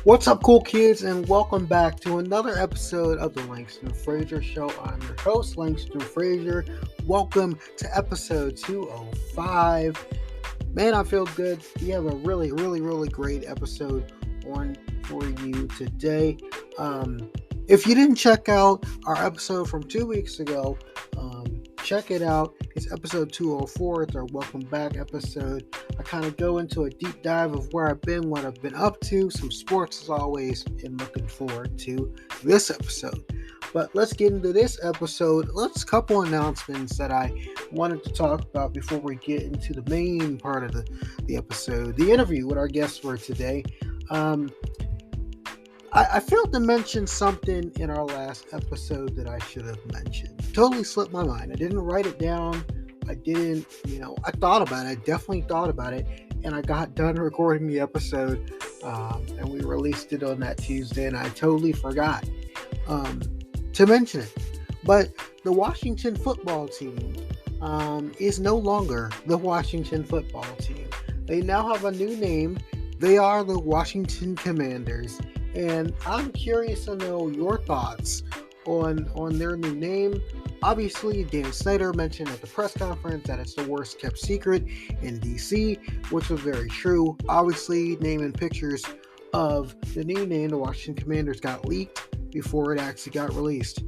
What's up, cool kids, and welcome back to another episode of the Langston Frazier Show. I'm your host, Langston Frazier. Welcome to episode 205. Man, I feel good. We have a really great episode on for you today. If you didn't check out our episode from 2 weeks ago, check it out. It's episode 204. It's our welcome back episode. I kind of go into a deep dive of where I've been, what I've been up to, some sports as always, and looking forward to this episode. But let's get into this episode. Let's couple announcements that I wanted to talk about before we get into the main part of the episode, the interview with our guest for today. I failed to mention something in our last episode that I should have mentioned. Totally slipped my mind. I didn't write it down. I thought about it. I definitely thought about it. And I got done recording the episode. And we released it on that Tuesday. And I totally forgot to mention it. But the Washington football team is no longer the Washington football team. They now have a new name. They are the Washington Commanders. And I'm curious to know your thoughts on their new name. Obviously, Dan Snyder mentioned at the press conference that it's the worst kept secret in DC, which was very true. Obviously, name and pictures of the new name, the Washington Commanders, got leaked before it actually got released.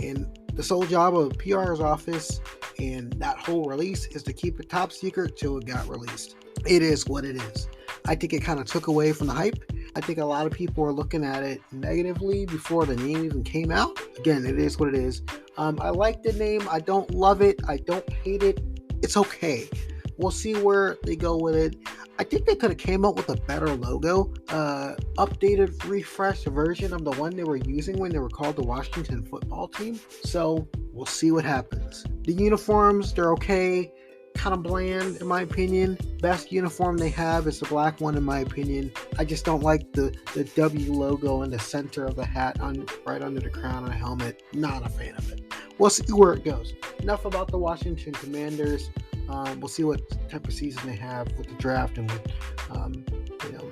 And the sole job of PR's office and that whole release is to keep it top secret till it got released. It is what it is. I think it kind of took away from the hype. I think a lot of people are looking at it negatively before the name even came out. Again, it is what it is. I like the name. I don't love it. I don't hate it. It's okay. We'll see where they go with it. I think they could have came up with a better logo, updated, refreshed version of the one they were using when they were called the Washington football team. So we'll see what happens. The uniforms, they're okay. Kind of bland in my opinion. Best uniform they have is the black one in my opinion. I just don't like the W logo in the center of the hat right under the crown of the helmet. Not a fan of it. We'll see where it goes. Enough about the Washington Commanders. We'll see what type of season they have with the draft and with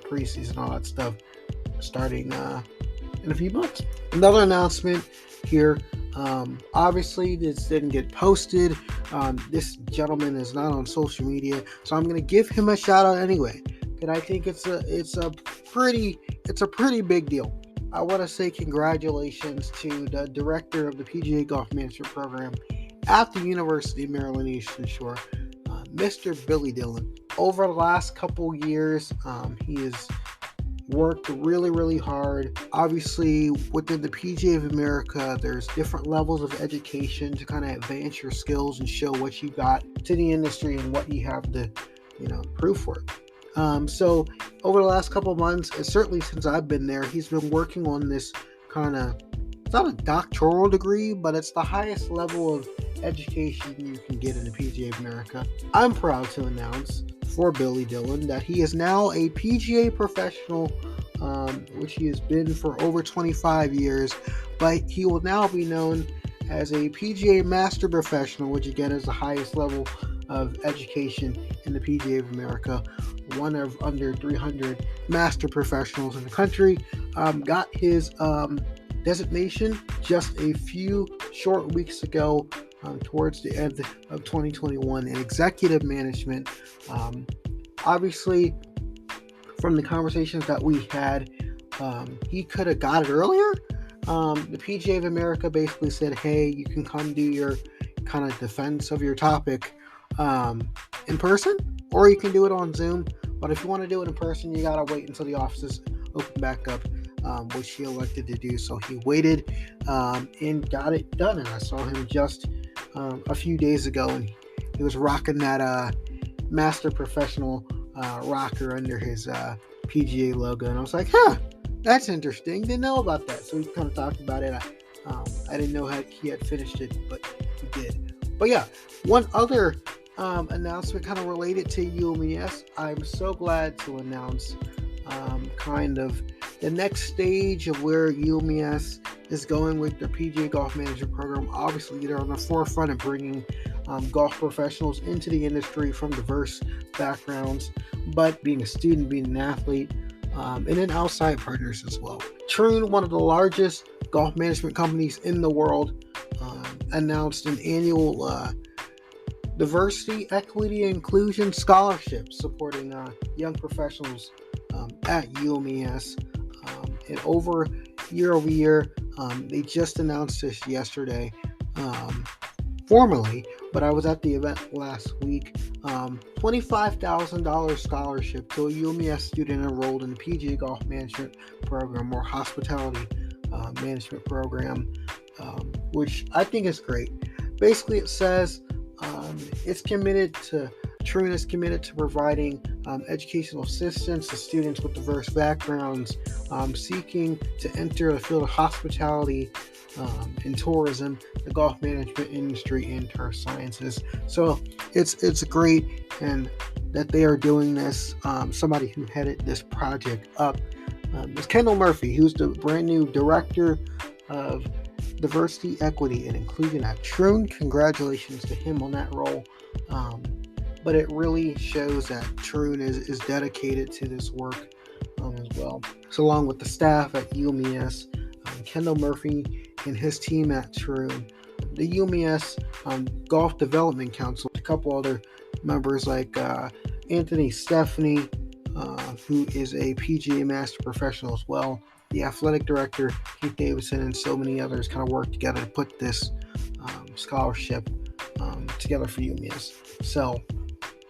preseason, all that stuff starting in a few months. Another announcement here. Obviously this didn't get posted. This gentleman is not on social media, so I'm going to give him a shout out anyway. And I think it's a pretty big deal. I want to say congratulations to the director of the PGA Golf Management Program at the University of Maryland Eastern Shore, Mr. Billy Dillon. Over the last couple years, he has worked really hard. Obviously, within the PGA of America, there's different levels of education to kind of advance your skills and show what you got to the industry and what you have to, prove for it. So over the last couple of months, and certainly since I've been there, he's been working on this kind of, it's not a doctoral degree, but it's the highest level of education you can get in the PGA of America. I'm proud to announce for Billy Dillon that he is now a PGA professional, which he has been for over 25 years, but he will now be known as a PGA Master Professional, which again is the highest level of education in the PGA of America, one of under 300 Master Professionals in the country. Got his designation just a few short weeks ago, towards the end of 2021 in executive management. Obviously, from the conversations that we had, he could have got it earlier. The PGA of America basically said, hey, you can come do your kind of defense of your topic in person, or you can do it on Zoom. But if you want to do it in person, you got to wait until the offices open back up, which he elected to do. So he waited and got it done. And I saw him just a few days ago, and he was rocking that Master Professional rocker under his PGA logo. And I was like, that's interesting. Didn't know about that. So we kind of talked about it. I didn't know how he had finished it, but he did. But yeah, one other announcement kind of related to UMES. I'm so glad to announce kind of the next stage of where UMES is going with their PGA Golf Management Program. Obviously, they're on the forefront of bringing golf professionals into the industry from diverse backgrounds. But being a student, being an athlete, and then outside partners as well. Troon, one of the largest golf management companies in the world, announced an annual diversity, equity, and inclusion scholarship supporting young professionals at UMES. And over year, they just announced this yesterday, formally, but I was at the event last week. $25,000 scholarship to a UMES student enrolled in the PGA Golf Management Program or Hospitality Management Program, which I think is great. Basically, it says Troon is committed to providing educational assistance to students with diverse backgrounds seeking to enter the field of hospitality and tourism, the golf management industry, and turf sciences. So it's great, and that they are doing this. Somebody who headed this project up is Kendall Murphy, who's the brand new director of diversity, equity, and inclusion at Troon. Congratulations to him on that role. But it really shows that Troon is dedicated to this work as well. So along with the staff at UMES, Kendall Murphy and his team at Troon, the UMES Golf Development Council, a couple other members like Anthony Stephanie, who is a PGA Master Professional as well, the athletic director, Keith Davidson, and so many others kind of worked together to put this scholarship together for UMES. So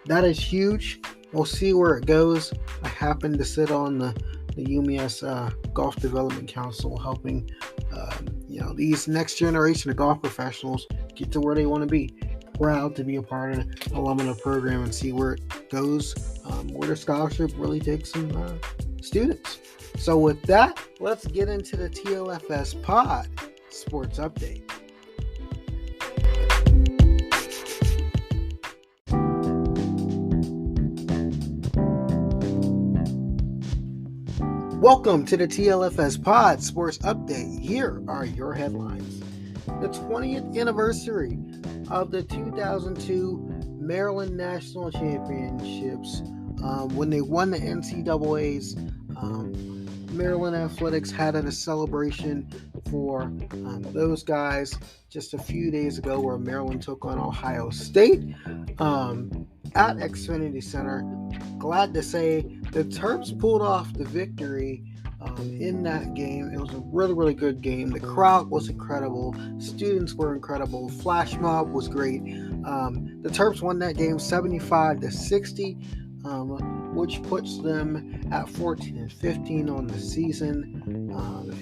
that is huge. We'll see where it goes. I happen to sit on the UMES Golf Development Council, helping these next generation of golf professionals get to where they want to be. Proud to be a part of the alumni program and see where it goes, where the scholarship really takes some students. So with that, let's get into the TLFS Pod Sports Update. Welcome to the TLFS Pod Sports Update. Here are your headlines. The 20th anniversary of the 2002 Maryland National Championships, when they won the NCAAs, Maryland Athletics had a celebration for those guys just a few days ago, where Maryland took on Ohio State at Xfinity Center. Glad to say the Terps pulled off the victory in that game. It was a really, really good game. The crowd was incredible. Students were incredible. Flash mob was great. The Terps won that game 75-60, which puts them at 14-15 on the season,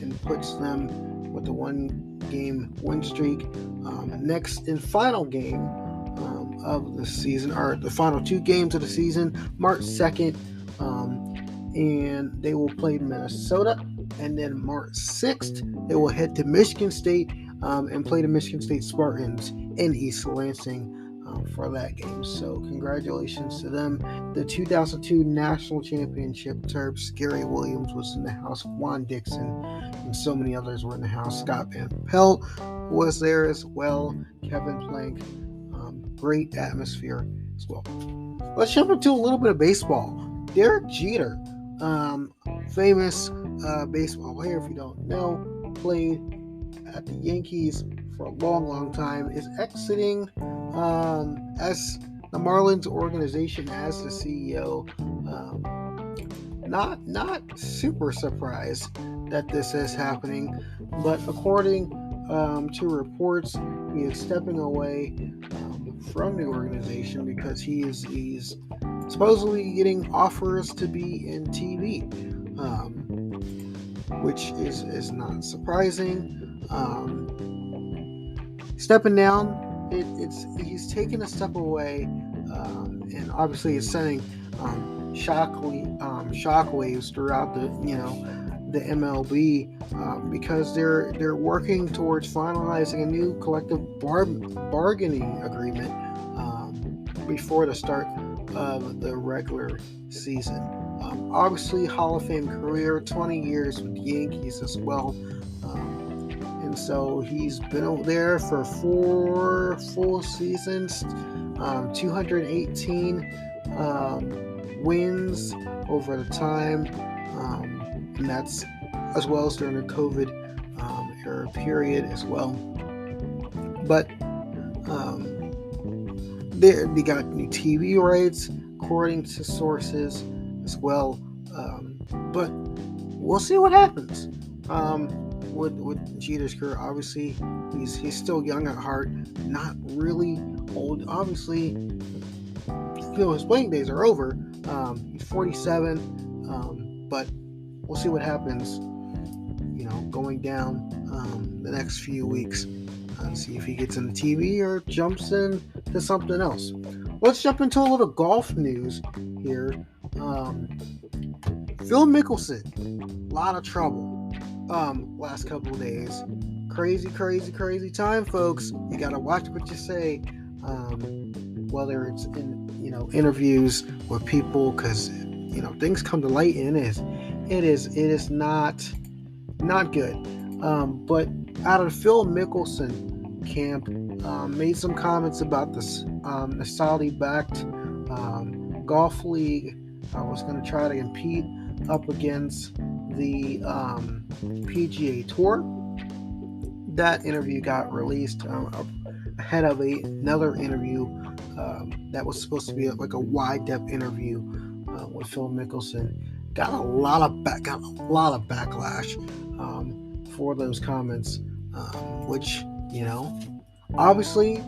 and puts them with the one-game win streak. Next and final game of the season, or the final two games of the season, March 2nd, and they will play Minnesota, and then March 6th they will head to Michigan State and play the Michigan State Spartans in East Lansing for that game. So congratulations to them. The 2002 National Championship Terps, Gary Williams was in the house, Juan Dixon, and so many others were in the house. Scott Van Pelt was there as well, Kevin Plank. Great atmosphere as well. Let's jump into a little bit of baseball. Derek Jeter, famous baseball player, if you don't know, played at the Yankees for a long, long time, is exiting as the Marlins organization as the CEO. Not super surprised that this is happening, but according to reports, he is stepping away from the organization because he's supposedly getting offers to be in TV, which is not surprising. Stepping down, he's taking a step away, and obviously it's sending shockwaves throughout the MLB, because they're working towards finalizing a new collective bargaining agreement before the start of the regular season. Obviously, Hall of Fame career, 20 years with the Yankees as well, and so he's been out there for 4 full seasons, 218 wins over the time. and that's as well as during the COVID era period as well. But they got new TV rights, according to sources as well. But we'll see what happens with Jeter's career. Obviously, he's still young at heart, not really old. Obviously, his playing days are over. He's 47, but we'll see what happens. Going down the next few weeks, and see if he gets into TV or jumps into something else. Let's jump into a little golf news here. Phil Mickelson, a lot of trouble last couple of days. Crazy time, folks. You gotta watch what you say, whether it's in interviews with people, because things come to light, and it is not good. But out of Phil Mickelson camp, made some comments about this the Saudi-backed golf league was going to try to compete up against the PGA Tour. That interview got released ahead of another interview that was supposed to be like a wide-depth interview with Phil Mickelson. Got a lot of backlash for those comments, which obviously,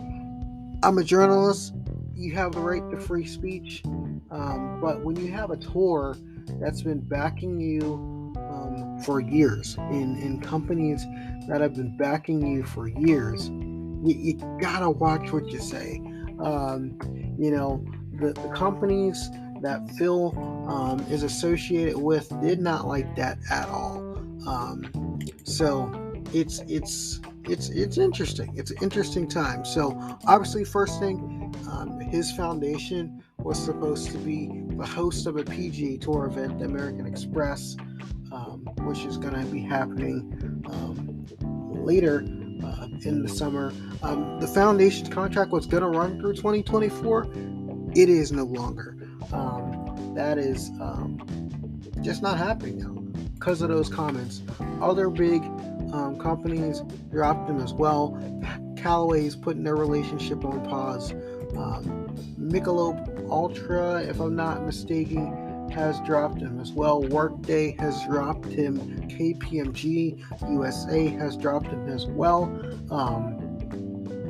I'm a journalist. You have the right to free speech, but when you have a tour that's been backing you for years, in companies that have been backing you for years, you gotta watch what you say. The companies that Phil is associated with did not like that at all. So it's interesting. It's an interesting time. So obviously, first thing, his foundation was supposed to be the host of a PGA Tour event, the American Express, which is going to be happening later in the summer. The foundation's contract was going to run through 2024. It is no longer. That is just not happening now because of those comments. Other big companies dropped them as well. Callaway's putting their relationship on pause. Michelob Ultra, if I'm not mistaken, has dropped him as well. Workday has dropped him. KPMG USA has dropped him as well.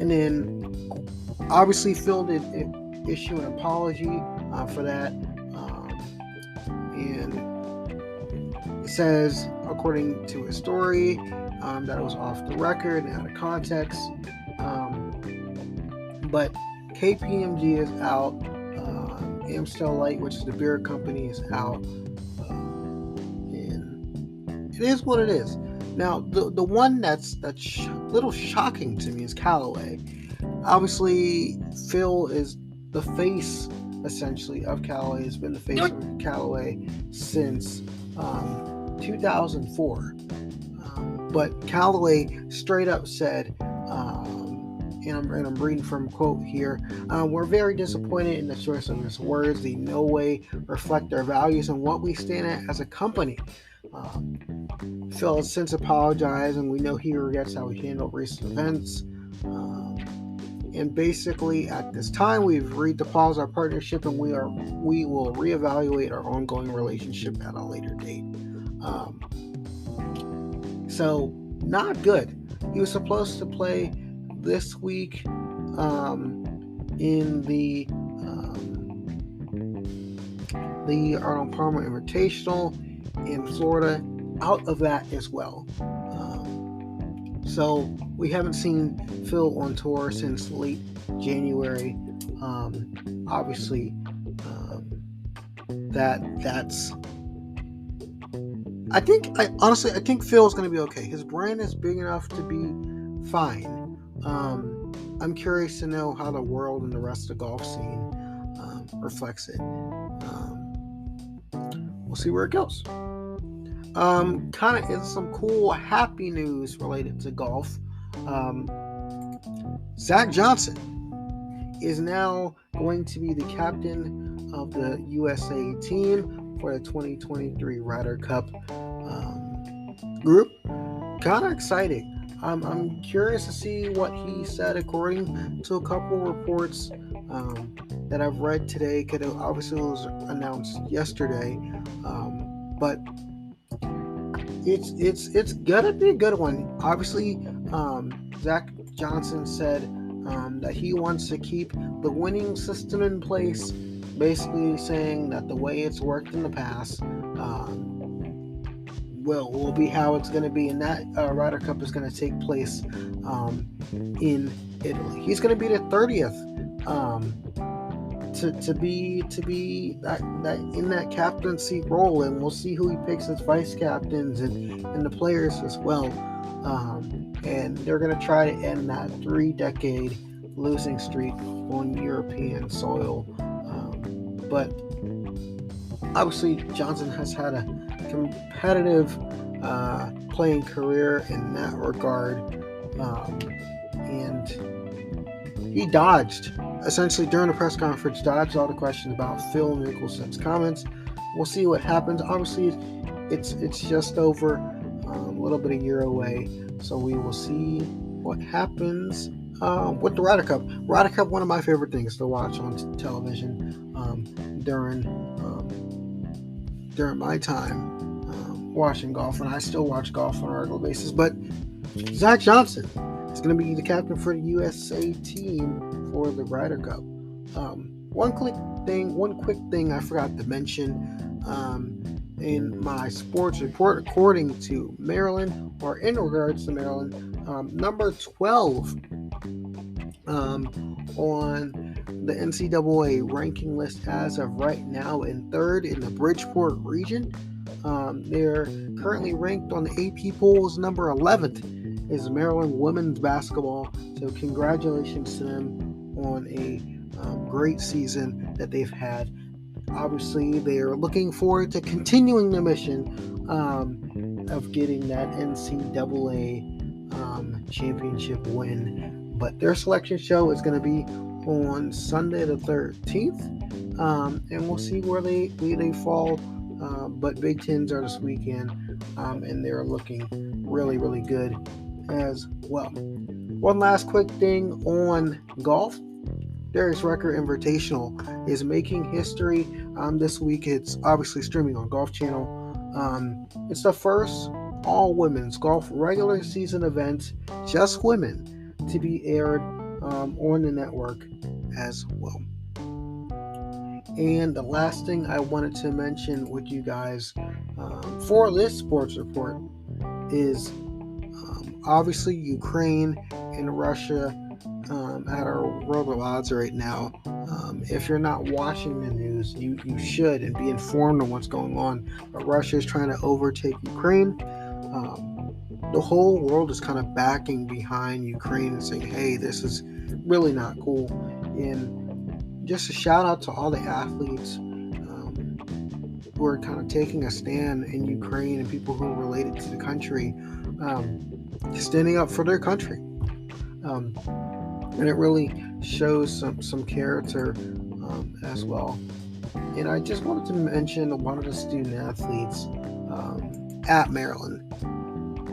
And then obviously Phil did issue an apology for that. And it says, according to his story, that it was off the record and out of context. But KPMG is out. Amstel Light, which is the beer company, is out. And it is what it is. Now, the one that's a little shocking to me is Callaway. Obviously, Phil is the face, essentially, of Callaway. Has been the face of Callaway since 2004. But Callaway straight up said, and I'm reading from a quote here, we're very disappointed in the choice of his words. They in no way reflect our values and what we stand at as a company. Phil has since apologized, and we know he regrets how he handled recent events. And basically, at this time, we've agreed to pause our partnership, and we will reevaluate our ongoing relationship at a later date. So, not good. He was supposed to play this week in the Arnold Palmer Invitational in Florida, out of that as well. So we haven't seen Phil on tour since late January. Obviously, that's. I think Phil is going to be okay. His brand is big enough to be fine. I'm curious to know how the world and the rest of the golf scene reflects it. We'll see where it goes. Kind of is some cool, happy news related to golf. Zach Johnson is now going to be the captain of the USA team. for the 2023 Ryder Cup group. Kind of exciting. I'm curious to see what he said. According to a couple reports that I've read today, could obviously it was announced yesterday, but it's gonna be a good one. Obviously, Zach Johnson said that he wants to keep the winning system in place, basically saying that the way it's worked in the past will be how it's going to be, and that Ryder Cup is going to take place in Italy. He's going to be the 30th to be that in that captaincy role, and we'll see who he picks as vice captains and the players as well. And they're going to try to end that 3-decade losing streak on European soil. But obviously, Johnson has had a competitive playing career in that regard, and he dodged, essentially during the press conference, dodged all the questions about Phil Mickelson's comments. We'll see what happens. Obviously, it's just over a little bit a year away, so we will see what happens with the Ryder Cup. Ryder Cup, one of my favorite things to watch on television during my time watching golf, and I still watch golf on a regular basis. But Zach Johnson is going to be the captain for the USA team for the Ryder Cup. One quick thing I forgot to mention in my sports report, according to Maryland, or in regards to Maryland, number 12 on the NCAA ranking list as of right now, in third in the Bridgeport region. They're currently ranked on the AP polls. Number 11th is Maryland women's basketball. So congratulations to them on a great season that they've had. Obviously, they are looking forward to continuing the mission of getting that NCAA championship win. But their selection show is going to be on Sunday the 13th, and we'll see where they fall. But Big Tens are this weekend, and they're looking really, really good as well. One last quick thing on golf. Darius Rucker Invitational is making history this week. It's obviously streaming on Golf Channel. It's the first all-women's golf regular season event, just women, to be aired on the network as well. And the last thing I wanted to mention with you guys for this sports report is obviously Ukraine and Russia at our world of odds right now. If you're not watching the news, you should, and be informed on what's going on. But Russia is trying to overtake Ukraine. The whole world is kind of backing behind Ukraine and saying, hey, this is really not cool. And just a shout out to all the athletes who are kind of taking a stand in Ukraine, and people who are related to the country, standing up for their country. And it really shows some character as well. And I just wanted to mention one of the student athletes at Maryland.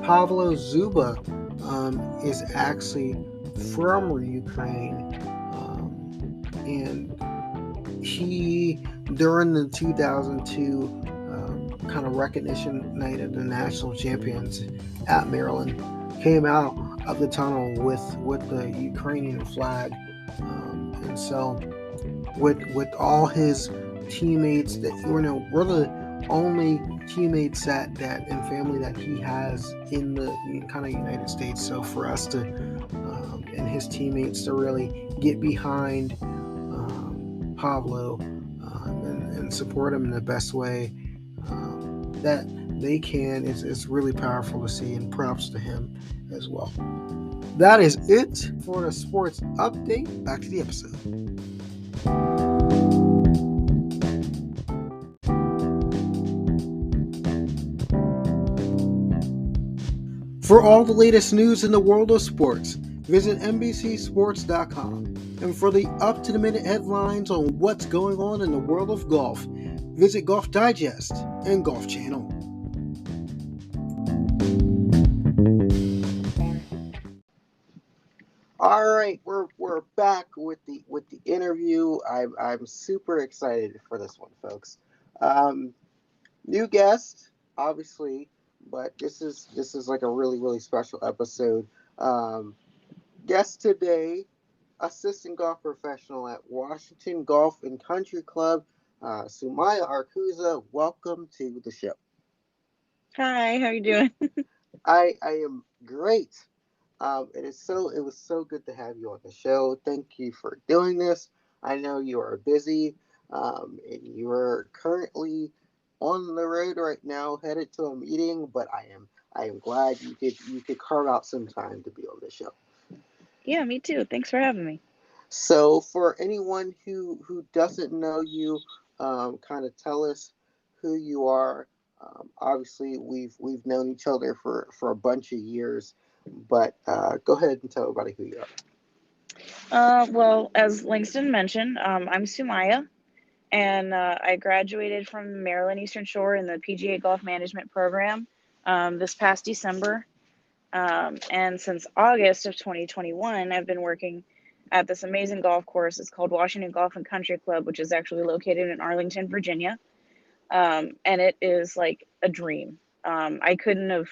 Pavlo Zuba is actually from Ukraine, and he, during the 2002 kind of recognition night of the national champions at Maryland, came out of the tunnel with the Ukrainian flag, and so with all his teammates, that we're the only teammates that and family that he has in the kind of United States. So for us to and his teammates to really get behind Pablo and support him in the best way that they can is really powerful to see, and props to him as well. That is it for the sports update. Back to the episode. For all the latest news in the world of sports, visit NBCSports.com. And for the up-to-the-minute headlines on what's going on in the world of golf, visit Golf Digest and Golf Channel. All right, we're back with the interview. I'm super excited for this one, folks. New guest, obviously, but this is like a really special episode. Um, Guest today, assistant golf professional at Washington Golf and Country Club, Sumayah Arcusa. Welcome to the show. Hi, how you doing? I am great. It was so good to have you on the show. Thank you for doing this. I know you are busy, and you are currently on the road right now, headed to a meeting. But I am glad you could carve out some time to be on the show. Yeah, me too. Thanks for having me. So, for anyone who doesn't know you, kind of tell us who you are. Obviously, we've known each other for a bunch of years, but go ahead and tell everybody who you are. Well, as Langston mentioned, I'm Sumaya, and I graduated from Maryland Eastern Shore in the PGA Golf Management Program this past December. And since August of 2021, I've been working at this amazing golf course. It's called Washington Golf and Country Club, which is actually located in Arlington, Virginia. And it is like a dream. I couldn't have,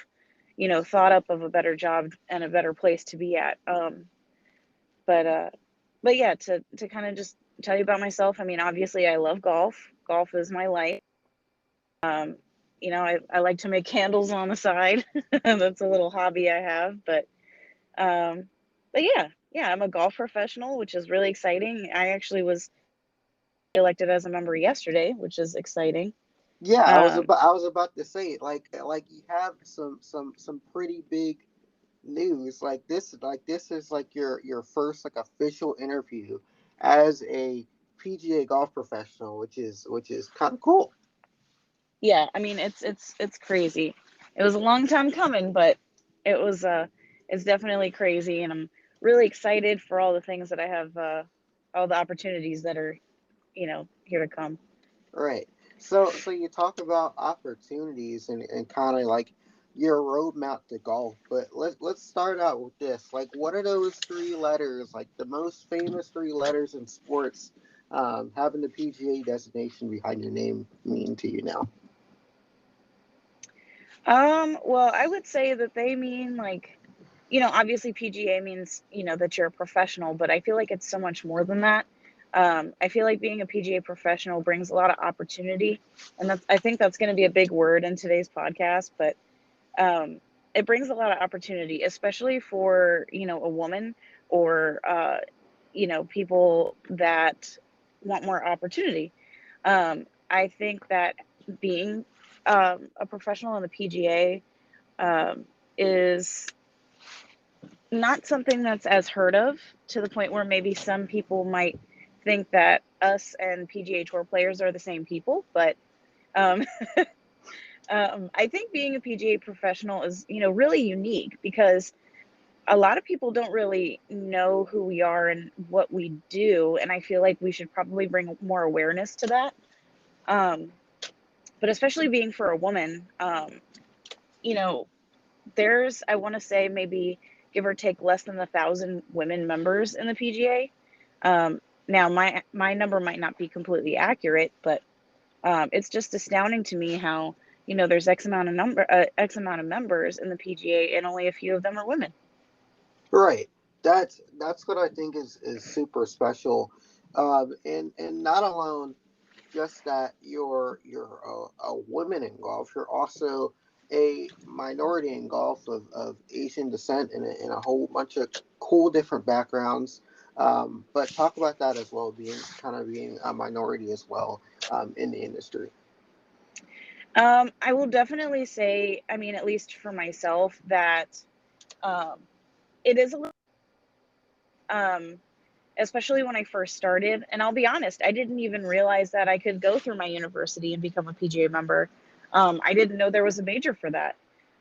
thought up of a better job and a better place to be at. But but yeah, to kind of just tell you about myself. I mean, obviously, I love golf. Golf is my life. Um, I like to make candles on the side. That's a little hobby I have. Um, but yeah, I'm a golf professional, which is really exciting. I actually was elected as a member yesterday, which is exciting. Yeah, Um, I was about to say like you have some pretty big news. This is like your first like official interview as a PGA golf professional, which is kind of cool. yeah, I mean, it's crazy. It was a long time coming, but it was it's definitely crazy, and I'm really excited for all the things that I have, all the opportunities that are, here to come. Right. So you talk about opportunities and kind of like your roadmap to golf, but let's start out with this. Like, what are those three letters? Like the most famous three letters in sports, having the PGA designation behind your name mean to you now? Well, I would say that they mean like, obviously PGA means, that you're a professional, but I feel like it's so much more than that. I feel like being a PGA professional brings a lot of opportunity, and I think that's going to be a big word in today's podcast, but um, it brings a lot of opportunity, especially for, a woman or, people that want more opportunity. I think that being a professional in the PGA is not something that's as heard of, to the point where maybe some people might think that us and PGA Tour players are the same people. But um, I think being a PGA professional is, really unique because a lot of people don't really know who we are and what we do. And I feel like we should probably bring more awareness to that. Um, but especially being for a woman, you know, there's, I want to say, maybe give or take less than 1,000 women members in the PGA. Now, my number might not be completely accurate, but it's just astounding to me how, there's X amount of members in the PGA, and only a few of them are women. Right. That's what I think is super special, and not alone just that you're a woman in golf. You're also a minority in golf of Asian descent and a whole bunch of cool different backgrounds. But talk about that as well, being a minority as well, in the industry. I will definitely say, I mean, at least for myself, that um, it is a little, um, especially when I first started. And I'll be honest, I didn't even realize that I could go through my university and become a PGA member. I didn't know there was a major for that.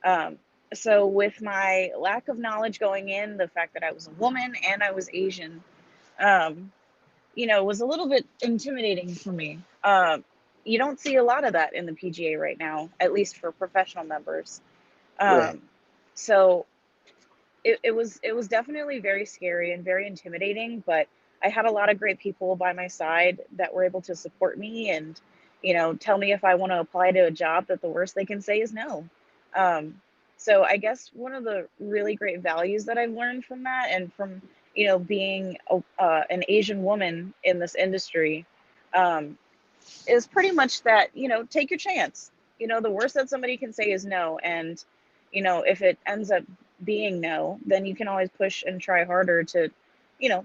Um, So with my lack of knowledge going in, the fact that I was a woman and I was Asian, um, was a little bit intimidating for me. You don't see a lot of that in the PGA right now, at least for professional members. Right. Um, so it was definitely very scary and very intimidating, but I had a lot of great people by my side that were able to support me and tell me if I want to apply to a job that the worst they can say is no. um, so I guess one of the really great values that I've learned from that, and from being an Asian woman in this industry, um, is pretty much that take your chance. The worst that somebody can say is no, and if it ends up being no, then you can always push and try harder to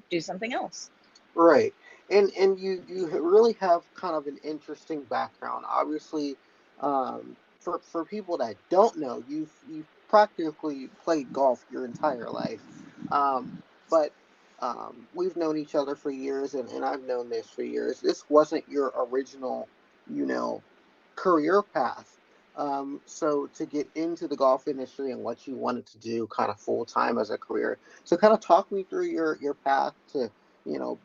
do something else. Right. And you really have kind of an interesting background. Obviously, for people that don't know, you've practically played golf your entire life. But we've known each other for years, and I've known this for years. This wasn't your original, you know, career path. So to get into the golf industry and what you wanted to do kind of full time as a career. So kind of talk me through your path to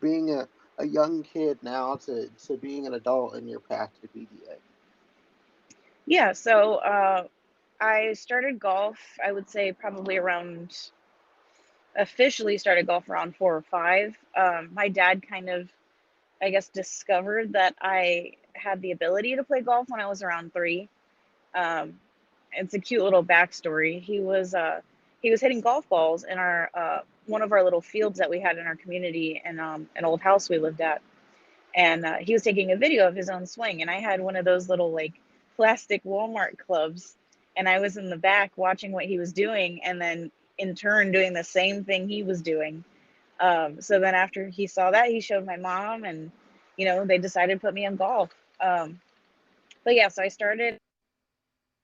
being a young kid now to being an adult in your path to the PGA. Yeah, so I started golf, I would say probably around, officially started golf around 4 or 5. My dad kind of, I guess, discovered that I had the ability to play golf when I was around 3. Um, it's a cute little backstory. He was hitting golf balls in our one of our little fields that we had in our community, in an old house we lived at, and he was taking a video of his own swing, and I had one of those little like plastic Walmart clubs, and I was in the back watching what he was doing, and then in turn doing the same thing he was doing. So then after he saw that, he showed my mom, and they decided to put me in golf. But yeah, so I started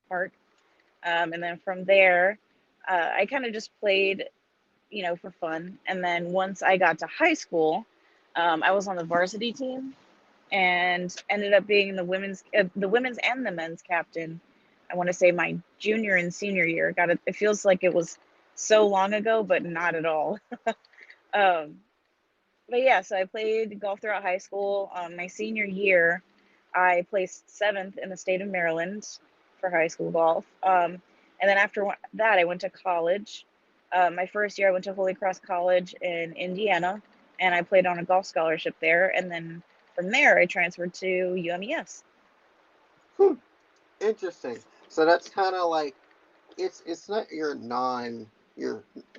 park. And then from there, I kind of just played, for fun. And then once I got to high school, I was on the varsity team and ended up being the women's and the men's captain. I want to say my junior and senior year. Got it. It feels like it was so long ago, but not at all. um, but yeah, so I played golf throughout high school. My senior year, I placed 7th in the state of Maryland for high school golf. And then after that, I went to college. My first year, I went to Holy Cross College in Indiana, and I played on a golf scholarship there. And then from there, I transferred to UMES. Hmm, interesting. So that's kind of like it's not your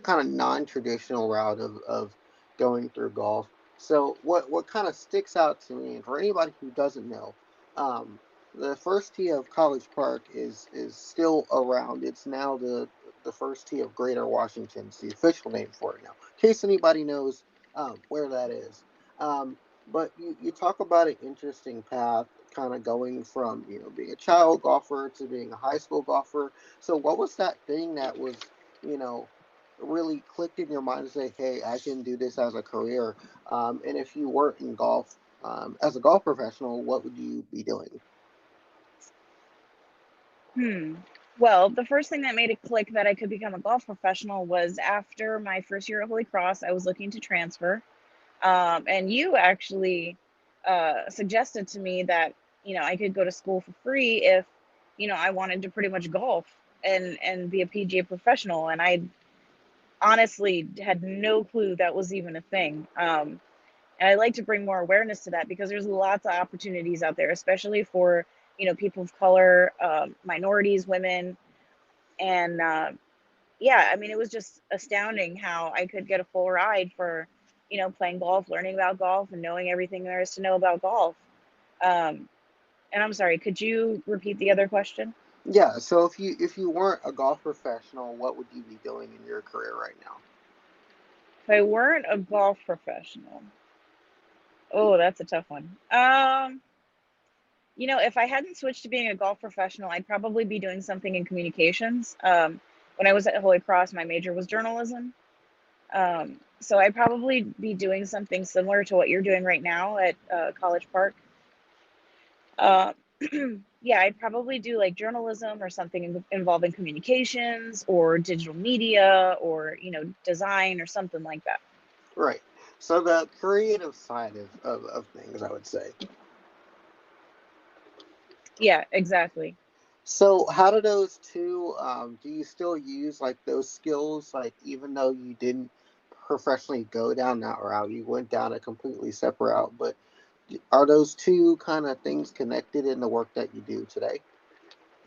kind of non-traditional route of going through golf. So what kind of sticks out to me, and for anybody who doesn't know, um, the first tee of College Park is still around. It's now the first tee of Greater Washington. It's the official name for it now. In case anybody knows where that is. Um, but you talk about an interesting path, kind of going from being a child golfer to being a high school golfer. So what was that thing that was, you know, really clicked in your mind to say, hey, I can do this as a career? And if you weren't in golf as a golf professional, what would you be doing? Hmm. Well, the first thing that made it click that I could become a golf professional was after my first year at Holy Cross. I was looking to transfer. And you actually suggested to me that I could go to school for free if I wanted to pretty much golf and be a PGA professional. And I honestly had no clue that was even a thing. And I like to bring more awareness to that because there's lots of opportunities out there, especially for people of color, minorities, women, and yeah, I mean, it was just astounding how I could get a full ride for, playing golf, learning about golf, and knowing everything there is to know about golf. Um, and I'm sorry, could you repeat the other question? Yeah. So if you weren't a golf professional, what would you be doing in your career right now? If I weren't a golf professional, oh, that's a tough one. If I hadn't switched to being a golf professional, I'd probably be doing something in communications. When I was at Holy Cross, my major was journalism. So I'd probably be doing something similar to what you're doing right now at College Park. Yeah, I'd probably do like journalism or something involving communications or digital media or, design or something like that. Right. So the creative side of things, I would say. Yeah, exactly. So how do those two, do you still use like those skills, like even though you didn't professionally go down that route, you went down a completely separate route, but are those two kind of things connected in the work that you do today?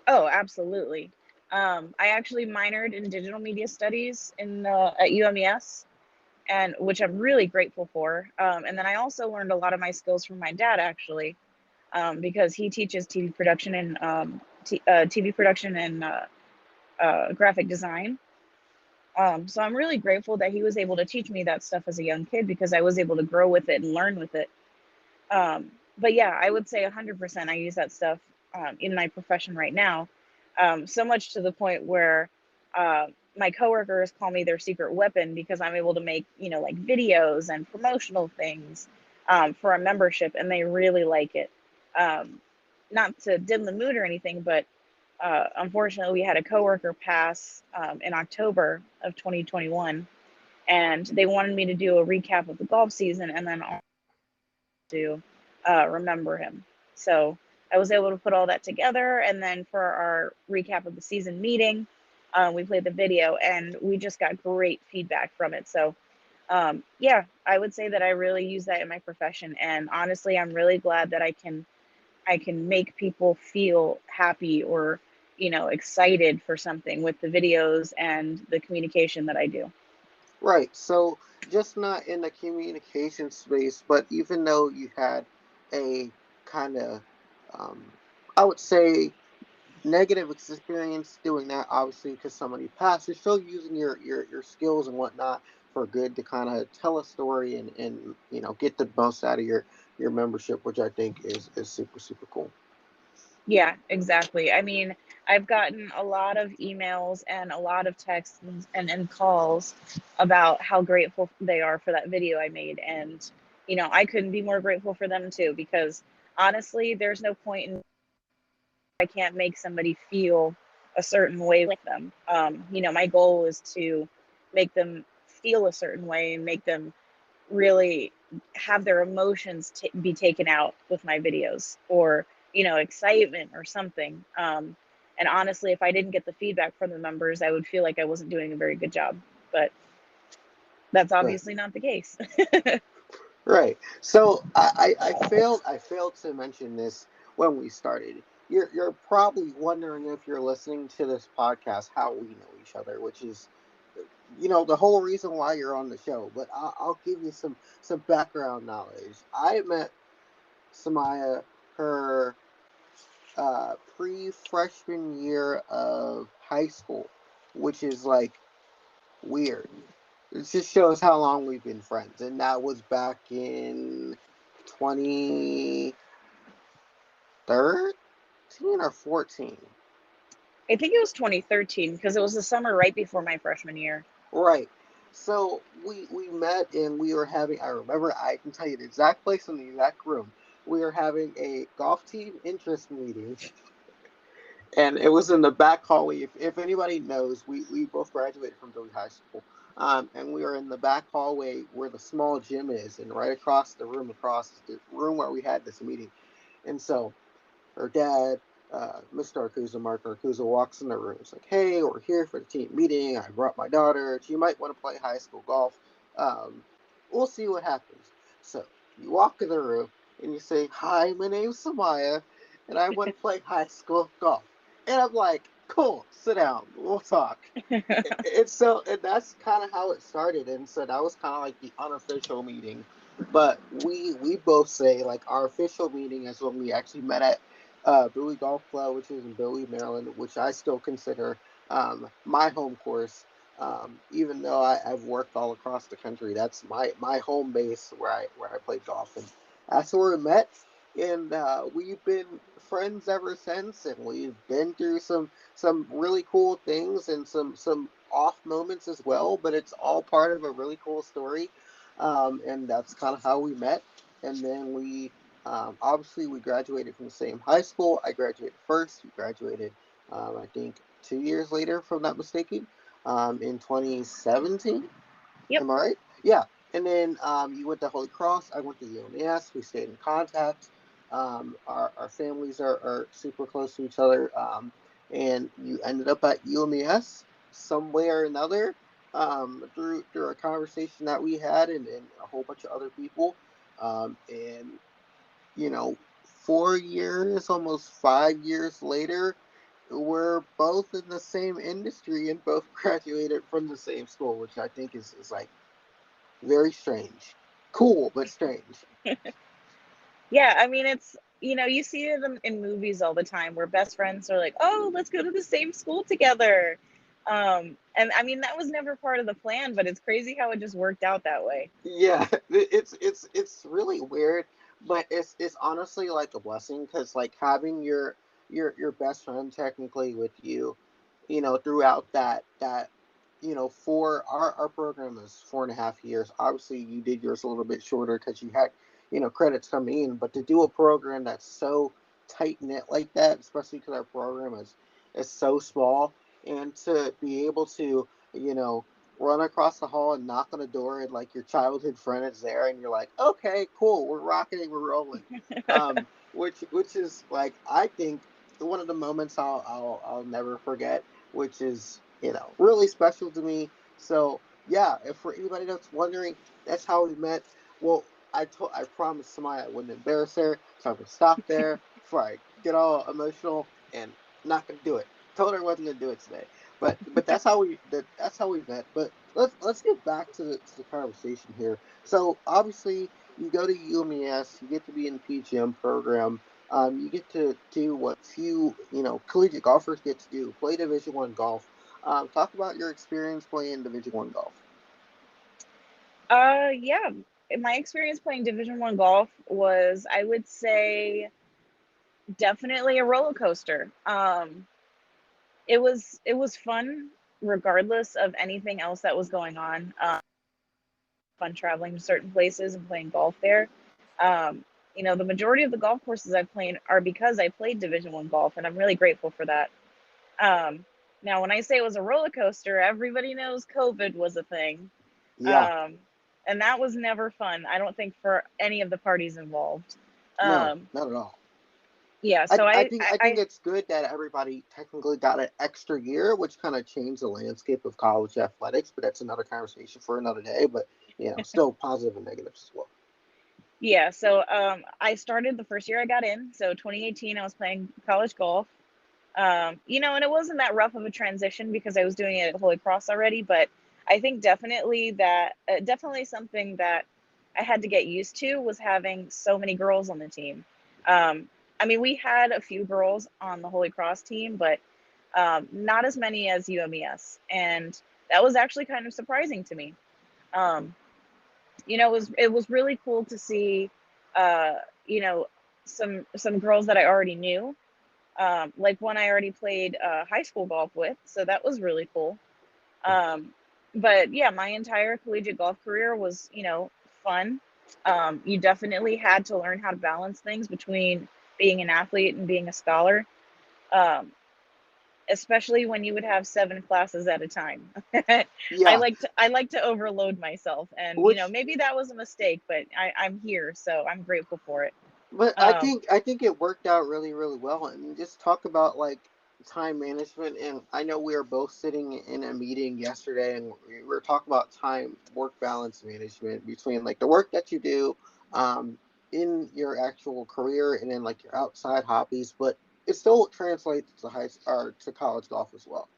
Oh, absolutely. I actually minored in digital media studies at UMES, and which I'm really grateful for. And then I also learned a lot of my skills from my dad, actually, because he teaches TV production and TV production and graphic design. So I'm really grateful that he was able to teach me that stuff as a young kid because I was able to grow with it and learn with it. But yeah, I would say 100% I use that stuff in my profession right now. So much to the point where my coworkers call me their secret weapon because I'm able to make, like videos and promotional things for a membership, and they really like it. Um, Not to dim the mood or anything, but unfortunately, we had a coworker pass in October of 2021, and they wanted me to do a recap of the golf season and then to remember him. So I was able to put all that together. And then for our recap of the season meeting, we played the video and we just got great feedback from it. So yeah, I would say that I really use that in my profession. And honestly, I'm really glad that I can make people feel happy or excited for something with the videos and the communication that I do. Right. So just not in the communication space, but even though you had a kind of, um, I would say, negative experience doing that, obviously, because somebody passed, you're still using your skills and whatnot for good to kind of tell a story and get the most out of your membership, which I think is super super cool. Yeah, exactly. I mean, I've gotten a lot of emails and a lot of texts and calls about how grateful they are for that video I made. And, I couldn't be more grateful for them too, because honestly, there's no point in I can't make somebody feel a certain way with them. My goal is to make them feel a certain way and make them really have their emotions be taken out with my videos or excitement or something. And honestly, if I didn't get the feedback from the members, I would feel like I wasn't doing a very good job, but that's Right. obviously not the case. Right. So I failed to mention this when we started. You're probably wondering if you're listening to this podcast how we know each other, which is the whole reason why you're on the show. But I'll give you some background knowledge. I met Sumayah her pre-freshman year of high school, which is like weird. It just shows how long we've been friends, and that was back in 2013 or 14. I think it was 2013 because it was the summer right before my freshman year. Right. So we met and we were having. I remember. I can tell you the exact place in the exact room. We were having a golf team interest meeting, and it was in the back hallway. If anybody knows, we both graduated from Dilley High School, and we were in the back hallway where the small gym is, and right across the room where we had this meeting. And so her dad, Mr. Arcusa, Mark Arcusa, walks in the room. It's like, hey, we're here for the team meeting. I brought my daughter. She might want to play high school golf. Um, we'll see what happens. So you walk in the room and you say, hi, my name's Samaya, and I want to play high school golf. And I'm like, cool, sit down. We'll talk. And that's kind of how it started. And so that was kind of like the unofficial meeting. But we both say like our official meeting is when we actually met at Bowie Golf Club, which is in Bowie, Maryland, which I still consider my home course. Even though I've worked all across the country, that's my home base where I played golf, and that's where we met. And we've been friends ever since, and we've been through some really cool things and some off moments as well. But it's all part of a really cool story, and that's kind of how we met. And then we Obviously, we graduated from the same high school. I graduated first. You graduated, I think, 2 years later, if I'm not mistaken, in 2017. Yep. Am I right? Yeah. And then you went to Holy Cross. I went to UMAS. We stayed in contact. Our families are super close to each other. And you ended up at UMAS some way or another, through a conversation that we had, and a whole bunch of other people. And, you know, 4 years, almost 5 years later, we're both in the same industry and both graduated from the same school, which I think is like very strange. Cool, but strange. Yeah, I mean, it's, you see it in movies all the time where best friends are like, oh, let's go to the same school together. And I mean, that was never part of the plan, but it's crazy how it just worked out that way. Yeah, it's really weird, but it's honestly like a blessing because like having your best friend technically with you, throughout that for our program is 4.5 years. Obviously, you did yours a little bit shorter because you had credits coming in, but to do a program that's so tight knit like that, especially because our program is so small, and to be able to you know run across the hall and knock on a door and like your childhood friend is there and you're like, okay, cool, we're rocking, we're rolling. Which is like I think one of the moments I'll never forget, which is really special to me. So yeah, if for anybody that's wondering, that's how we met. Well, I promised Samaya I wouldn't embarrass her, so I'm gonna stop there before I get all emotional and not gonna do it. Told her I wasn't gonna do it today. But that's how we met. But let's get back to the conversation here. So obviously you go to UMES, you get to be in the PGM program. You get to do what few collegiate golfers get to do: play Division 1 golf. Talk about your experience playing Division 1 golf. Yeah, my experience playing Division 1 golf was, I would say, definitely a roller coaster. It was fun regardless of anything else that was going on. Fun traveling to certain places and playing golf there. The majority of the golf courses I've played are because I played Division 1 golf, and I'm really grateful for that. Um, Now, when I say it was a roller coaster, everybody knows COVID was a thing, Yeah, um, and that was never fun. I don't think for any of the parties involved. no, Um, not at all. yeah, I, so I I, think I, I think I it's good that everybody technically got an extra year, which kind of changed the landscape of college athletics. But that's another conversation for another day. But still positive and negatives as well. yeah, so I started the first year I got in. So 2018, I was playing college golf. And it wasn't that rough of a transition because I was doing it at Holy Cross already, but I think definitely something that I had to get used to was having so many girls on the team. Um, I mean, we had a few girls on the Holy Cross team, but not as many as UMES, and that was actually kind of surprising to me. Um, it was really cool to see, uh, you know, some girls that I already knew, like one I already played high school golf with, so that was really cool. Um, but yeah, my entire collegiate golf career was, fun. You definitely had to learn how to balance things between being an athlete and being a scholar, um, especially when you would have seven classes at a time. Yeah, I like to overload myself, and which maybe that was a mistake, but I'm here, so I'm grateful for it. but I Um, think I think it worked out really really well. And just talk about like time management. And I know we were both sitting in a meeting yesterday, and we were talking about time work balance management between like the work that you do, um, in your actual career, and then like your outside hobbies. But it still translates to high or to college golf as well.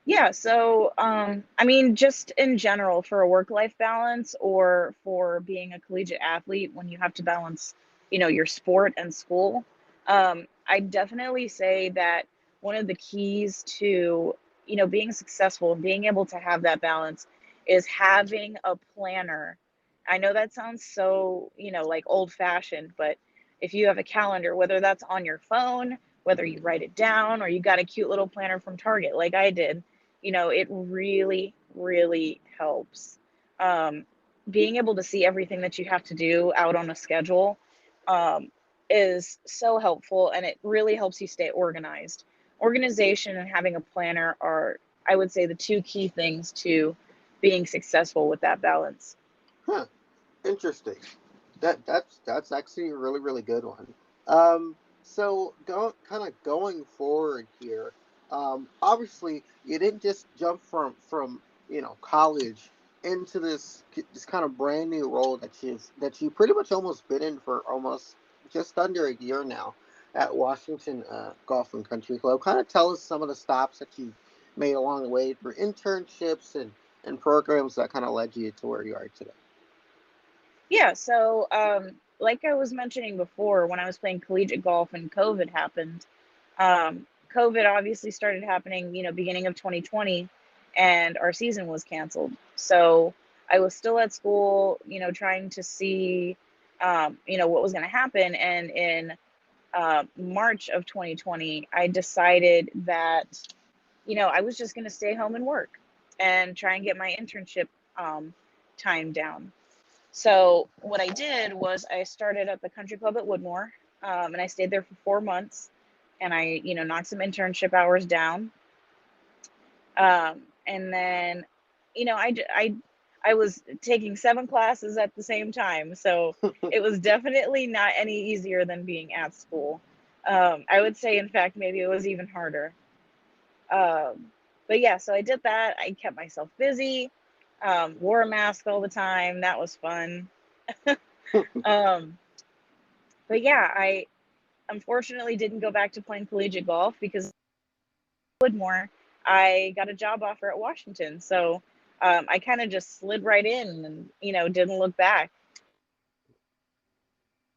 Yeah, so I mean, just in general, for a work-life balance or for being a collegiate athlete, when you have to balance, your sport and school, I definitely say that one of the keys to, being successful and being able to have that balance is having a planner. I know that sounds so, like old-fashioned, but if you have a calendar, whether that's on your phone, whether you write it down, or you got a cute little planner from Target like I did, it really, really helps. Um, Being able to see everything that you have to do out on a schedule. um, is so helpful, and it really helps you stay organized. Organization and having a planner are, I would say, the two key things to being successful with that balance. Huh. Interesting. That's actually a really really good one. So kind of going forward here. Obviously, you didn't just jump from college into this kind of brand new role that you pretty much almost been in for almost just under a year now at Washington Golf and Country Club. Kind of tell us some of the stops that you made along the way through internships and programs that kind of led you to where you are today. Yeah, so like I was mentioning before, when I was playing collegiate golf and COVID happened, COVID obviously started happening, beginning of 2020, and our season was canceled. So I was still at school, trying to see, what was going to happen. And in March of 2020, I decided that, I was just going to stay home and work and try and get my internship time down. So what I did was I started at the country club at Woodmore, and I stayed there for 4 months, and I, knocked some internship hours down. And then, I was taking 7 classes at the same time, so it was definitely not any easier than being at school. I would say, in fact, maybe it was even harder. Um, but yeah, so I did that. I kept myself busy, wore a mask all the time. That was fun. Um, but yeah, I unfortunately didn't go back to playing collegiate golf because Woodmore, I got a job offer at Washington. So I kind of just slid right in and, didn't look back.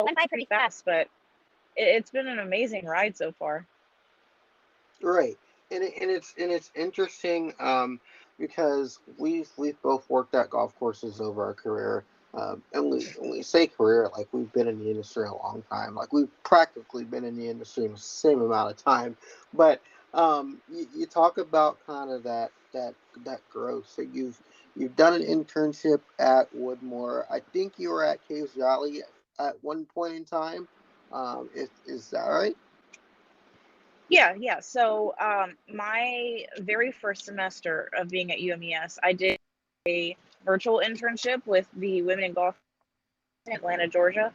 It went by pretty fast, but it's been an amazing ride so far. Right, and it's interesting because we've both worked at golf courses over our career, and when we say career, like we've been in the industry a long time, like we've practically been in the industry in the same amount of time. But you talk about kind of that growth. So you've done an internship at Woodmore. I think you were at Caves Valley at one point in time. Is that right? Yeah, yeah. So my very first semester of being at UMES, I did a virtual internship with the Women in Golf in Atlanta, Georgia.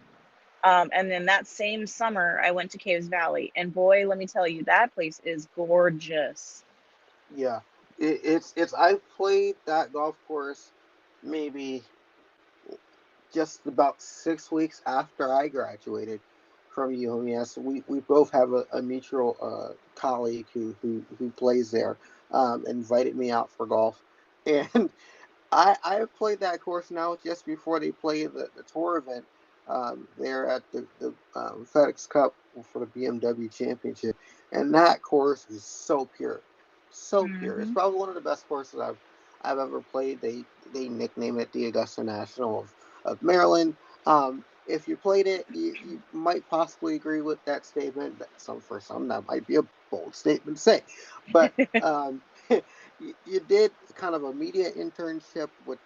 And then that same summer, I went to Caves Valley, and boy, let me tell you, that place is gorgeous. Yeah, it's. I've played that golf course maybe just about 6 weeks after I graduated from UMS. We both have a mutual colleague who plays there. Invited me out for golf, and I have played that course now just before they play the tour event there at the FedEx Cup for the BMW Championship, and that course is so pure. It's Hmm. probably one of the best courses I've ever played. They nickname it the Augusta National of Maryland. If you played it, you might possibly agree with that statement. For some that might be a bold statement to say, but you did kind of a media internship with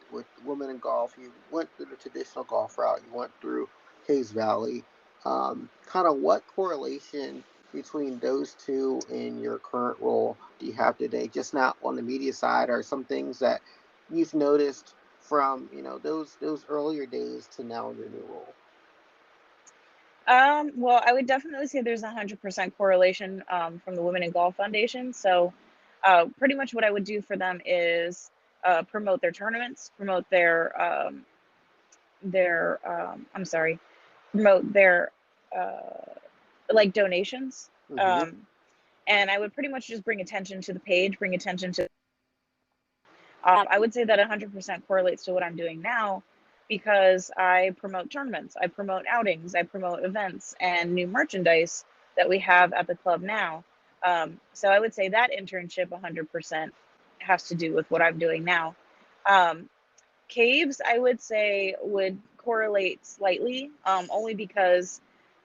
women in golf. You went through the traditional golf route. You went through Hayes Valley. Kind of what correlation between those two in your current role do you have today? Just not on the media side, or some things that you've noticed from those earlier days to now in your new role? Well, I would definitely say there's 100% correlation from the Women in Golf Foundation. So, pretty much what I would do for them is promote their tournaments, promote I'm sorry, promote their like donations. Mm-hmm. Um, and I would pretty much just bring attention to the page, bring attention to. I would say that 100% correlates to what I'm doing now because I promote tournaments, I promote outings, I promote events and new merchandise that we have at the club now. So I would say that internship 100% has to do with what I'm doing now. Um, Caves, I would say, would correlate slightly, only because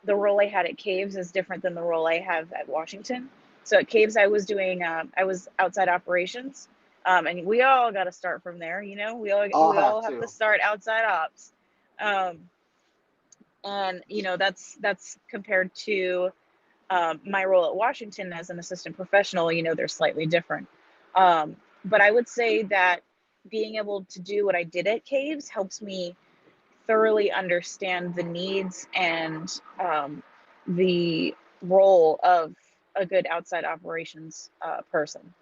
the role I had at Caves is different than the role I have at Washington. So at Caves, I was outside operations, and we all got to start from there. We I'll have all have to to. start outside ops. Um, And that's compared to my role at Washington as an assistant professional. They're slightly different. But I would say that being able to do what I did at Caves helps me thoroughly understand the needs and the role of a good outside operations person.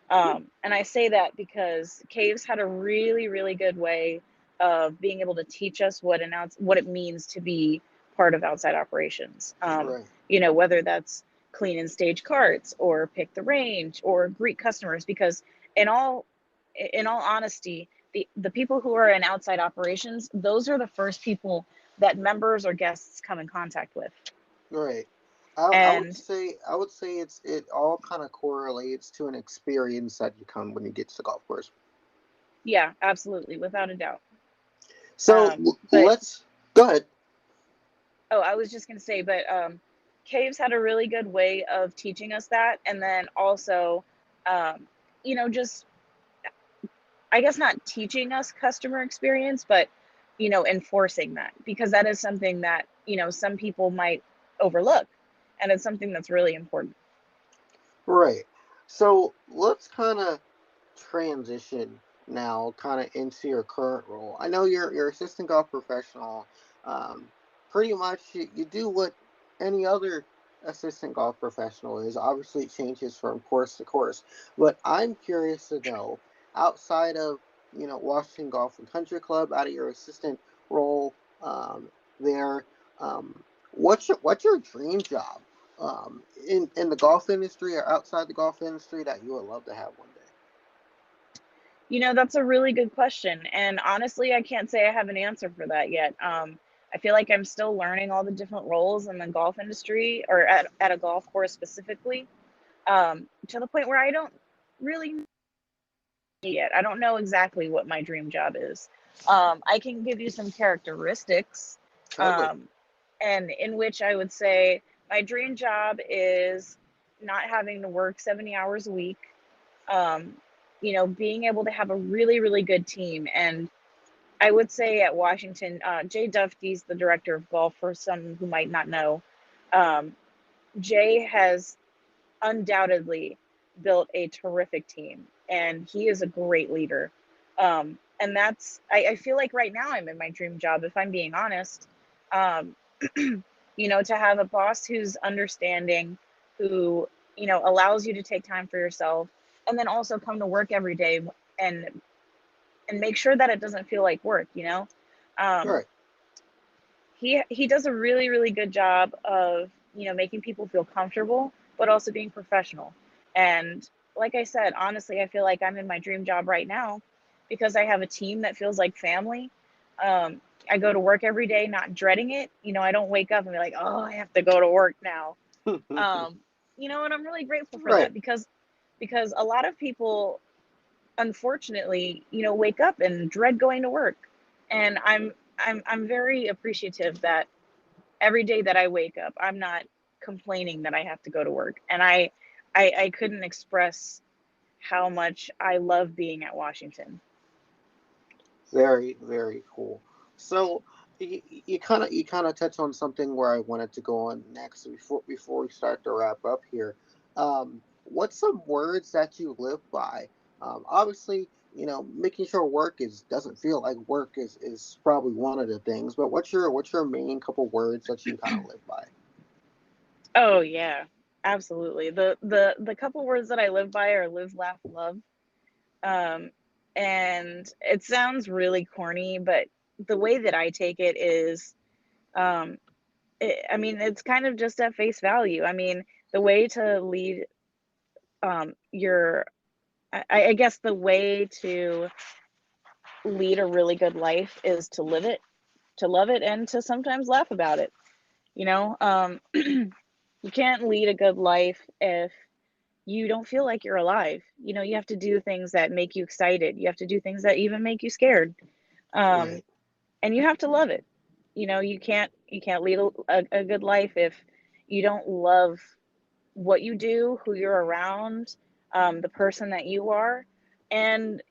And I say that because Caves had a really, really good way of being able to teach us what it means to be part of outside operations. Right. Whether that's clean and stage carts or pick the range or greet customers, because in all honesty, the people who are in outside operations, those are the first people that members or guests come in contact with. Right. And I would say it all kind of correlates to an experience that you come when you get to the golf course. yeah, absolutely, without a doubt. So But let's go ahead. Oh, I was just going to say, but Caves had a really good way of teaching us that. And then also, um, just, I guess not teaching us customer experience, but, enforcing that, because that is something that, some people might overlook. And it's something that's really important. Right. So let's kind of transition now, kind of into your current role. I know you're assistant golf professional. Um, Pretty much you do what any other assistant golf professional is. Obviously, it changes from course to course. But I'm curious to know, outside of Washington Golf and Country Club, out of your assistant role there, what's your dream job? In the golf industry or outside the golf industry that you would love to have one day? That's a really good question. And honestly, I can't say I have an answer for that yet. I feel like I'm still learning all the different roles in the golf industry, or at a golf course specifically, to the point where I don't really know yet. I don't know exactly what my dream job is. I can give you some characteristics, Totally. um, and in which I would say my dream job is not having to work 70 hours a week, um, being able to have a really, really good team. And I would say at Washington, Jay Duffy's the director of golf, for some who might not know. Um, Jay has undoubtedly built a terrific team, and he is a great leader. And I feel like right now I'm in my dream job, if I'm being honest. Um, to have a boss who's understanding, who, allows you to take time for yourself, and then also come to work every day and make sure that it doesn't feel like work. Um, Right. he does a really, really good job of making people feel comfortable, but also being professional. And like I said, honestly, I feel like I'm in my dream job right now because I have a team that feels like family. um, I go to work every day not dreading it. I don't wake up and be like, oh, I have to go to work now. um, and I'm really grateful for Right. that, because a lot of people, unfortunately, wake up and dread going to work. And I'm very appreciative that every day that I wake up, I'm not complaining that I have to go to work. And I couldn't express how much I love being at Washington. Very, very cool. So you kind of touch on something where I wanted to go on next before we start to wrap up here. What's some words that you live by? Obviously, making sure work is doesn't feel like work is probably one of the things. But what's your main couple words that you kind of live by? Oh yeah, absolutely. The couple words that I live by are live, laugh, love. Um, and it sounds really corny, but the way that I take it is, um, I mean, it's kind of just at face value. I mean, the way to lead, your, I guess the way to lead a really good life is to live it, to love it, and to sometimes laugh about it. You can't lead a good life if you don't feel like you're alive. You have to do things that make you excited. You have to do things that even make you scared. Um, Right. and you have to love it. You can't lead a good life if you don't love what you do, who you're around, the person that you are. And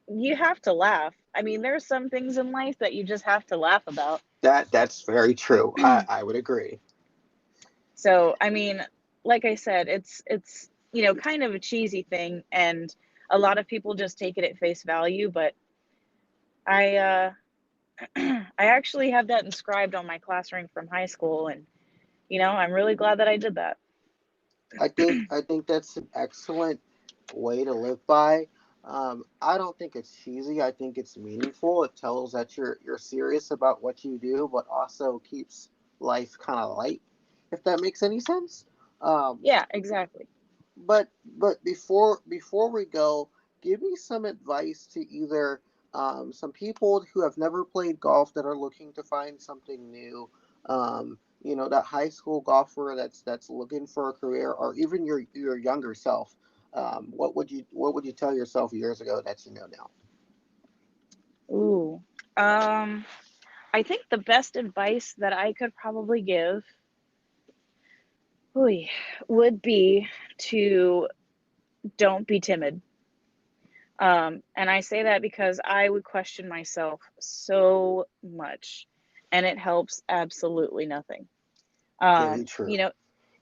you have to laugh. I mean, there's some things in life that you just have to laugh about. That's very true. I would agree. So, I mean, like I said, it's kind of a cheesy thing, and a lot of people just take it at face value. But I I actually have that inscribed on my class ring from high school, and I'm really glad that I did that. I think that's an excellent way to live by. I don't think it's cheesy. I think it's meaningful. It tells that you're serious about what you do, but also keeps life kind of light, if that makes any sense. Um, Yeah, exactly. but before we go, give me some advice to either some people who have never played golf that are looking to find something new. That high school golfer that's looking for a career, or even your younger self. What would you tell yourself years ago that you know now? Ooh. Um, I think the best advice that I could probably give, ooh, would be to don't be timid. And I say that because I would question myself so much, and it helps absolutely nothing. Very Um, you true. know,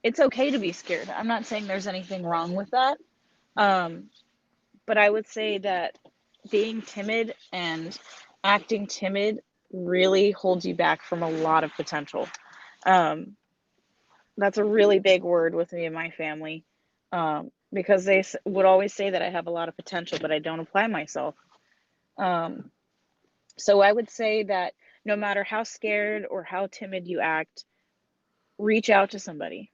it's okay to be scared. I'm not saying there's anything wrong with that. Um, but I would say that being timid and acting timid really holds you back from a lot of potential. Um, that's a really big word with me and my family, because they would always say that I have a lot of potential, but I don't apply myself. Um, so I would say that no matter how scared or how timid you act, reach out to somebody,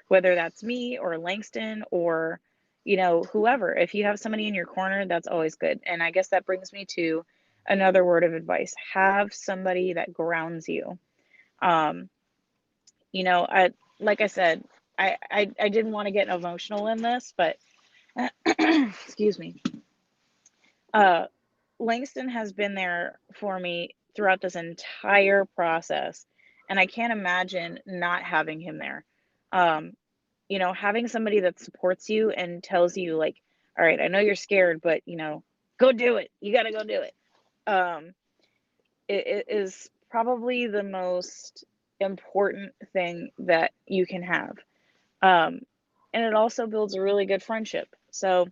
whether that's me or Langston or, whoever. If you have somebody in your corner, that's always good. And I guess that brings me to another word of advice: have somebody that grounds you. Um, I, like I said, I didn't want to get emotional in this, but excuse me. Uh, Langston has been there for me throughout this entire process, and I can't imagine not having him there. Um, having somebody that supports you and tells you, like, all right, I know you're scared, but go do it. You got to go do it. Um, it is probably the most important thing that you can have. Um, and it also builds a really good friendship. So,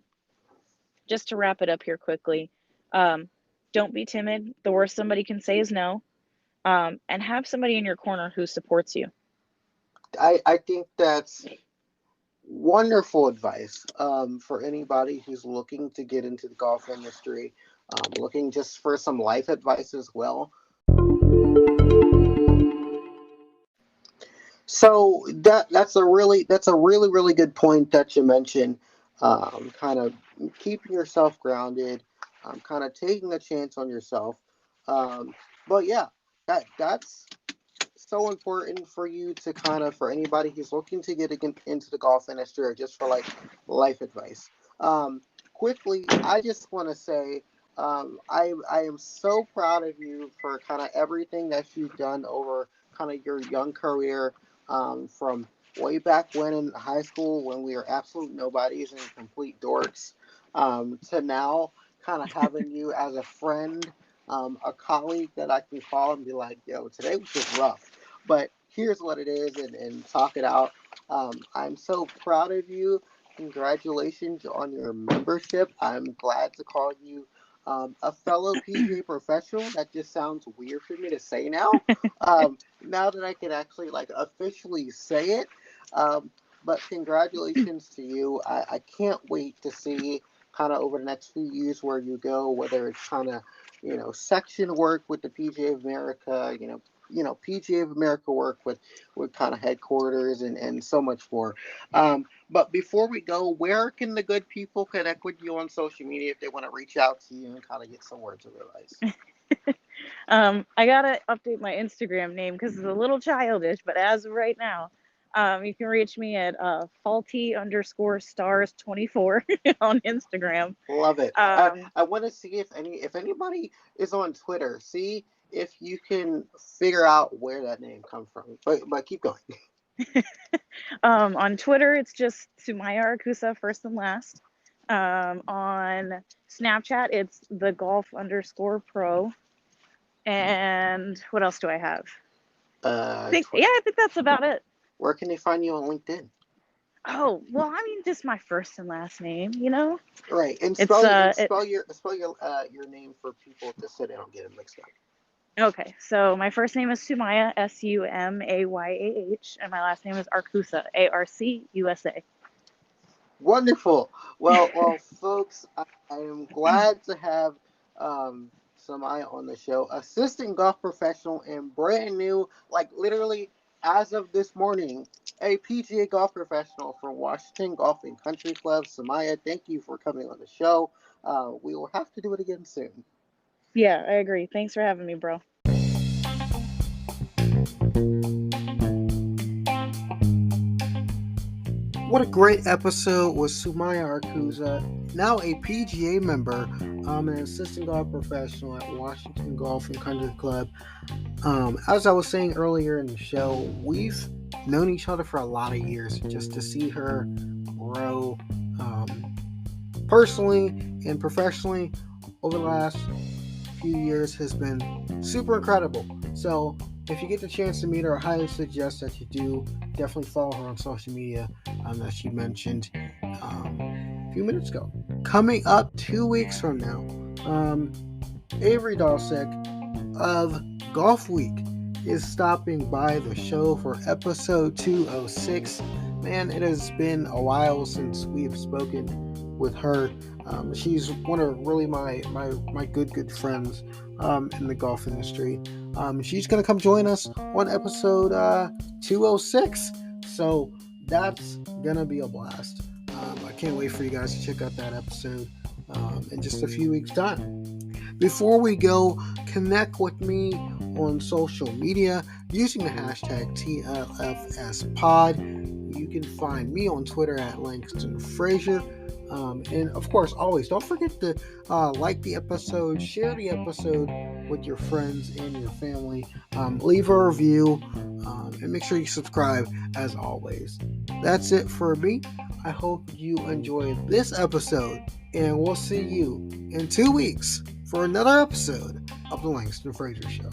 just to wrap it up here quickly, um, don't be timid. The worst somebody can say is no. And have somebody in your corner who supports you. I think that's wonderful advice for anybody who's looking to get into the golf industry, looking just for some life advice as well. So that's a really really good point that you mentioned. Kind of keeping yourself grounded, kind of taking a chance on yourself. Um, but yeah, that's so important for you to kind of, for anybody who's looking to get into the golf industry, or just for like life advice. Quickly, I just want to say, I am so proud of you for kind of everything that you've done over kind of your young career, from way back when in high school when we were absolute nobodies and complete dorks, to now kind of having you as a friend, a colleague that I can call and be like, yo, today was just rough, but here's what it is, and talk it out. I'm so proud of you. Congratulations on your membership. I'm glad to call you a fellow PGA professional. That just sounds weird for me to say now. Now that I can actually like officially say it. Um, but congratulations to you. I can't wait to see kind of over the next few years where you go, whether it's kind of, section work with the PGA of America, PGA of America work with kind of headquarters, and so much more. But before we go, where can the good people connect with you on social media if they want to reach out to you and kind of get some words of advice? I gotta update my Instagram name because it's a little childish, but as of right now, you can reach me at faulty_stars24 on Instagram. Love it. Um, I want to see if anybody is on Twitter. See if you can figure out where that name comes from. But keep going. on Twitter, it's just Sumayah Arcusa, first and last. On Snapchat, it's the golf_pro. And what else do I have? I think that's about it. Where can they find you on LinkedIn? Oh, well, I mean, just my first and last name, you know? Right, and It's spell your name for people just so they don't get it mixed up. Okay, so my first name is Sumaya, Sumayah, and my last name is Arcusa, Arcusa. Wonderful. Well, folks, I am glad to have Samaya on the show, assistant golf professional and brand new, like literally as of this morning, a PGA golf professional from Washington Golf and Country Club. Samaya, thank you for coming on the show. We will have to do it again soon. Yeah, I agree. Thanks for having me, bro. What a great episode with Sumayah Arcusa, now a PGA member, an assistant golf professional at Washington Golf and Country Club. As I was saying earlier in the show, we've known each other for a lot of years. Just to see her grow personally and professionally over the last few years has been super incredible. So if you get the chance to meet her, I highly suggest that you do. Definitely follow her on social media, that she mentioned a few minutes ago. Coming up 2 weeks from now, Avery Dalsek of Golf Week is stopping by the show for episode 206. Man, it has been a while since we have spoken with her. She's one of really my good friends in the golf industry. She's going to come join us on episode 206. So that's going to be a blast. I can't wait for you guys to check out that episode in just a few weeks' time. Before we go, connect with me on social media using the hashtag TLFSPod. You can find me on Twitter at Langston Frazier. And of course, always don't forget to like the episode, share the episode with your friends and your family. Leave a review and make sure you subscribe as always. That's it for me. I hope you enjoyed this episode, and we'll see you in 2 weeks for another episode of The Langston Frazier Show.